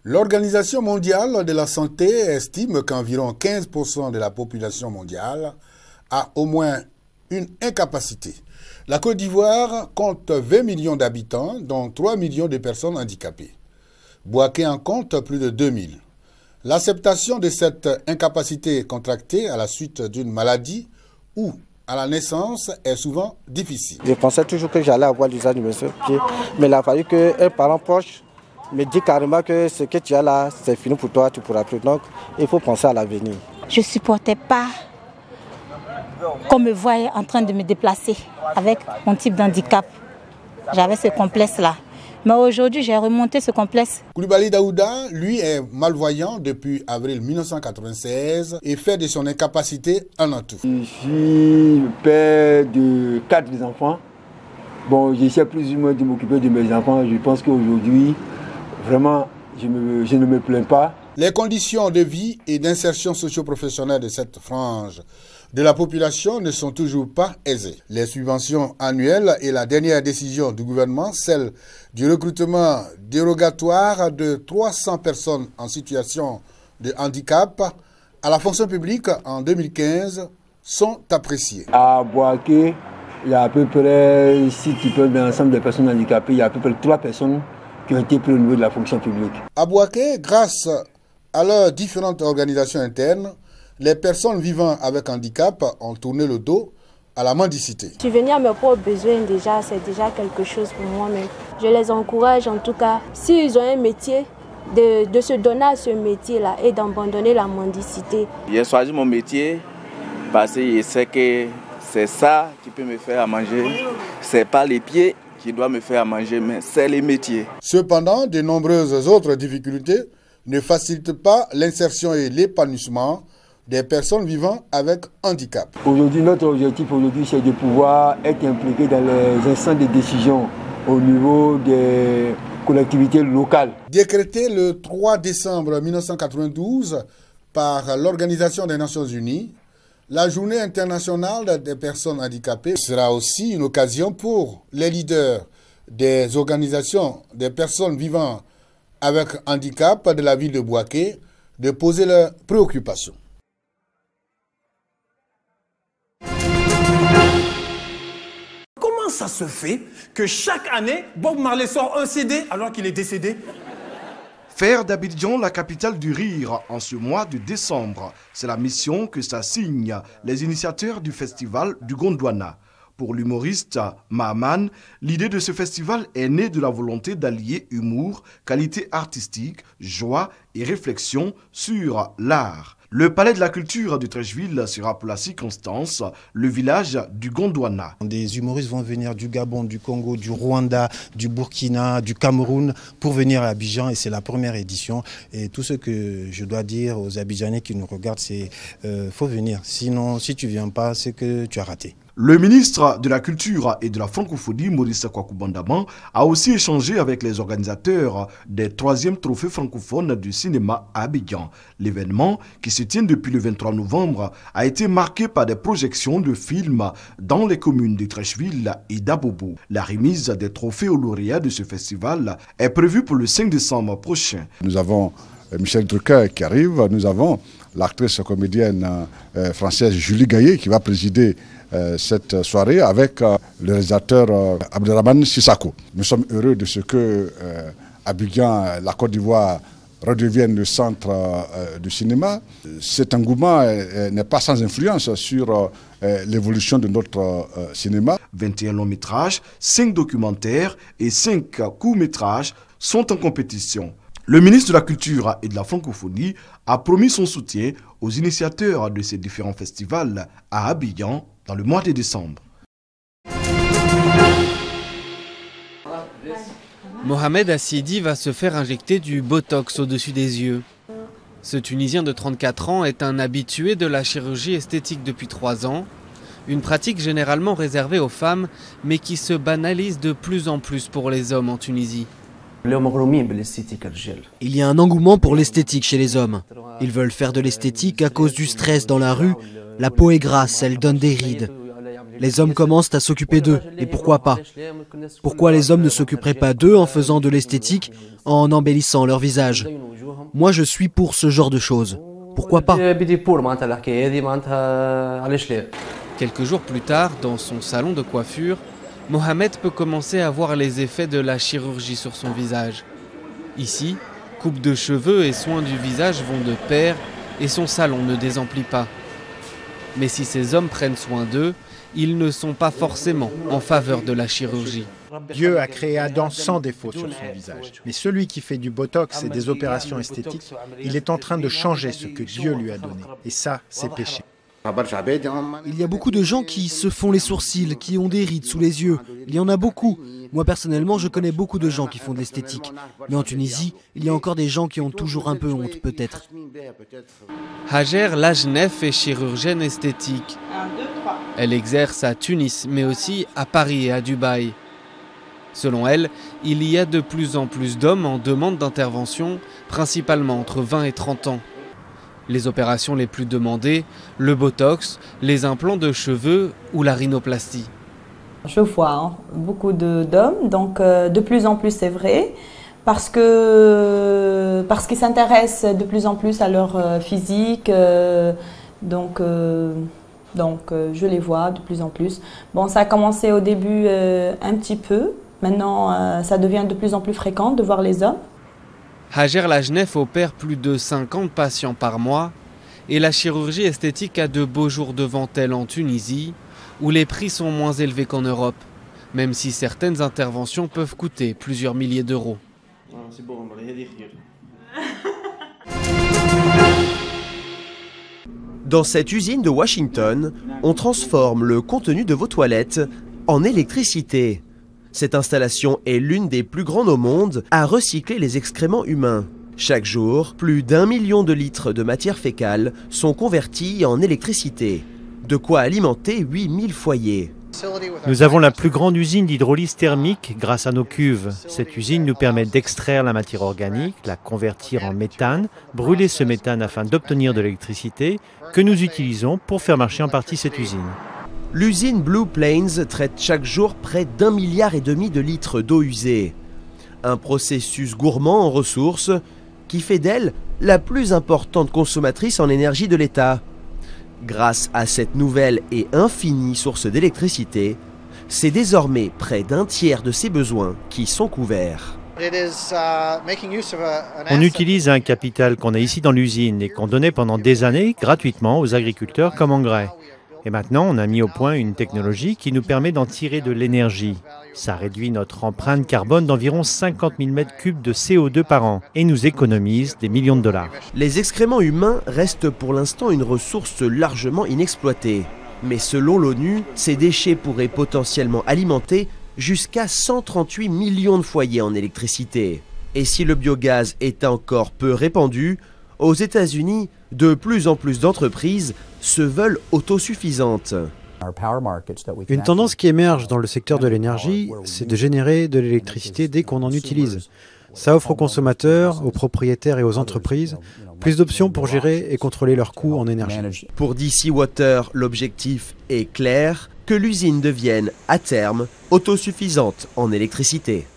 L'Organisation mondiale de la santé estime qu'environ 15% de la population mondiale a au moins une incapacité. La Côte d'Ivoire compte 20 millions d'habitants, dont 3 millions de personnes handicapées. Bouaké en compte plus de 2000. L'acceptation de cette incapacité contractée à la suite d'une maladie ou à la naissance est souvent difficile. Je pensais toujours que j'allais avoir l'usage de mes pieds, mais il a fallu qu'un parent proche me dise carrément que ce que tu as là, c'est fini pour toi, tu ne pourras plus. Donc, il faut penser à l'avenir. Je ne supportais pas qu'on me voie en train de me déplacer avec mon type d'handicap. J'avais ce complexe-là. Mais aujourd'hui, j'ai remonté ce complexe. Koulibaly Daouda, lui, est malvoyant depuis avril 1996 et fait de son incapacité un atout. Je suis père de 4 enfants. Bon, j'essaie plus ou moins de m'occuper de mes enfants. Je pense qu'aujourd'hui, vraiment, je ne me plains pas. Les conditions de vie et d'insertion socio-professionnelle de cette frange de la population ne sont toujours pas aisées. Les subventions annuelles et la dernière décision du gouvernement, celle du recrutement dérogatoire de 300 personnes en situation de handicap à la fonction publique en 2015, sont appréciées. À Bouaké, il y a à peu près, si tu peux, dans l'ensemble des personnes handicapées, il y a à peu près 3 personnes qui ont été prises au niveau de la fonction publique. À Bouaké, grâce à leurs différentes organisations internes, les personnes vivant avec handicap ont tourné le dos à la mendicité. Subvenir à mes propres besoins, c'est déjà quelque chose pour moi-même. Je les encourage en tout cas, s'ils ont un métier, de se donner à ce métier-là et d'abandonner la mendicité. J'ai choisi mon métier parce que je sais que c'est ça qui peut me faire à manger. Ce n'est pas les pieds qui doivent me faire à manger, mais c'est les métiers. Cependant, de nombreuses autres difficultés ne facilitent pas l'insertion et l'épanouissement des personnes vivant avec handicap. Aujourd'hui, notre objectif c'est de pouvoir être impliqué dans les instances de décision au niveau des collectivités locales. Décrété le 3 décembre 1992 par l'Organisation des Nations Unies, la Journée internationale des personnes handicapées sera aussi une occasion pour les leaders des organisations des personnes vivant avec handicap de la ville de Bouaké de poser leurs préoccupations. Comment ça se fait que chaque année, Bob Marley sort un CD alors qu'il est décédé? Faire d'Abidjan la capitale du rire en ce mois de décembre, c'est la mission que s'assignent les initiateurs du festival du Gondwana. Pour l'humoriste Mahaman, l'idée de ce festival est née de la volonté d'allier humour, qualité artistique, joie et réflexion sur l'art. Le palais de la culture de Treichville sera pour la circonstance le village du Gondwana. Des humoristes vont venir du Gabon, du Congo, du Rwanda, du Burkina, du Cameroun pour venir à Abidjan et c'est la première édition. Et tout ce que je dois dire aux Abidjanais qui nous regardent, c'est faut venir. Sinon, si tu ne viens pas, c'est que tu as raté. Le ministre de la Culture et de la Francophonie, Maurice Kwaku Bandaban, a aussi échangé avec les organisateurs des 3e trophées francophones du cinéma à Abidjan. L'événement, qui se tient depuis le 23 novembre, a été marqué par des projections de films dans les communes de Treichville et d'Abobo. La remise des trophées aux lauréats de ce festival est prévue pour le 5 décembre prochain. Nous avons Michel Drucker qui arrive, nous avons l'actrice comédienne française Julie Gaillet qui va présider cette soirée avec le réalisateur Abdelrahman Sissako. Nous sommes heureux de ce que Abidjan, la Côte d'Ivoire, redevienne le centre du cinéma. Cet engouement n'est pas sans influence sur l'évolution de notre cinéma. 21 longs métrages, 5 documentaires et 5 courts-métrages sont en compétition. Le ministre de la Culture et de la Francophonie a promis son soutien aux initiateurs de ces différents festivals à Abidjan dans le mois de décembre. Mohamed Assidi va se faire injecter du Botox au-dessus des yeux. Ce Tunisien de 34 ans est un habitué de la chirurgie esthétique depuis 3 ans. Une pratique généralement réservée aux femmes, mais qui se banalise de plus en plus pour les hommes en Tunisie. Il y a un engouement pour l'esthétique chez les hommes. Ils veulent faire de l'esthétique à cause du stress dans la rue. La peau est grasse, elle donne des rides. Les hommes commencent à s'occuper d'eux, et pourquoi pas? Pourquoi les hommes ne s'occuperaient pas d'eux en faisant de l'esthétique, en embellissant leur visage? Moi je suis pour ce genre de choses. Pourquoi pas? Quelques jours plus tard, dans son salon de coiffure, Mohamed peut commencer à voir les effets de la chirurgie sur son visage. Ici, coupe de cheveux et soins du visage vont de pair et son salon ne désemplit pas. Mais si ces hommes prennent soin d'eux, ils ne sont pas forcément en faveur de la chirurgie. Dieu a créé Adam sans défaut sur son visage. Mais celui qui fait du botox et des opérations esthétiques, il est en train de changer ce que Dieu lui a donné. Et ça, c'est péché. Il y a beaucoup de gens qui se font les sourcils, qui ont des rides sous les yeux. Il y en a beaucoup. Moi personnellement, je connais beaucoup de gens qui font de l'esthétique. Mais en Tunisie, il y a encore des gens qui ont toujours un peu honte, peut-être. Hajer Lajnef est chirurgienne esthétique. Elle exerce à Tunis, mais aussi à Paris et à Dubaï. Selon elle, il y a de plus en plus d'hommes en demande d'intervention, principalement entre 20 et 30 ans. Les opérations les plus demandées, le botox, les implants de cheveux ou la rhinoplastie. Je vois beaucoup d'hommes, donc de plus en plus c'est vrai, parce qu'ils s'intéressent de plus en plus à leur physique, donc je les vois de plus en plus. Bon, ça a commencé au début un petit peu, maintenant ça devient de plus en plus fréquent de voir les hommes. Hajer Lajnef opère plus de 50 patients par mois et la chirurgie esthétique a de beaux jours devant elle en Tunisie où les prix sont moins élevés qu'en Europe, même si certaines interventions peuvent coûter plusieurs milliers d'euros. Dans cette usine de Washington, on transforme le contenu de vos toilettes en électricité. Cette installation est l'une des plus grandes au monde à recycler les excréments humains. Chaque jour, plus d'1 million de litres de matière fécale sont convertis en électricité. De quoi alimenter 8000 foyers. Nous avons la plus grande usine d'hydrolyse thermique grâce à nos cuves. Cette usine nous permet d'extraire la matière organique, la convertir en méthane, brûler ce méthane afin d'obtenir de l'électricité que nous utilisons pour faire marcher en partie cette usine. L'usine Blue Plains traite chaque jour près d'1,5 milliard de litres d'eau usée. Un processus gourmand en ressources qui fait d'elle la plus importante consommatrice en énergie de l'État. Grâce à cette nouvelle et infinie source d'électricité, c'est désormais près d'un tiers de ses besoins qui sont couverts. On utilise un capital qu'on a ici dans l'usine et qu'on donnait pendant des années gratuitement aux agriculteurs comme engrais. Et maintenant, on a mis au point une technologie qui nous permet d'en tirer de l'énergie. Ça réduit notre empreinte carbone d'environ 50 000 m3 de CO2 par an et nous économise des millions de dollars. Les excréments humains restent pour l'instant une ressource largement inexploitée. Mais selon l'ONU, ces déchets pourraient potentiellement alimenter jusqu'à 138 millions de foyers en électricité. Et si le biogaz est encore peu répandu, aux États-Unis, de plus en plus d'entreprises se veulent autosuffisantes. Une tendance qui émerge dans le secteur de l'énergie, c'est de générer de l'électricité dès qu'on en utilise. Ça offre aux consommateurs, aux propriétaires et aux entreprises plus d'options pour gérer et contrôler leurs coûts en énergie. Pour DC Water, l'objectif est clair, que l'usine devienne, à terme, autosuffisante en électricité.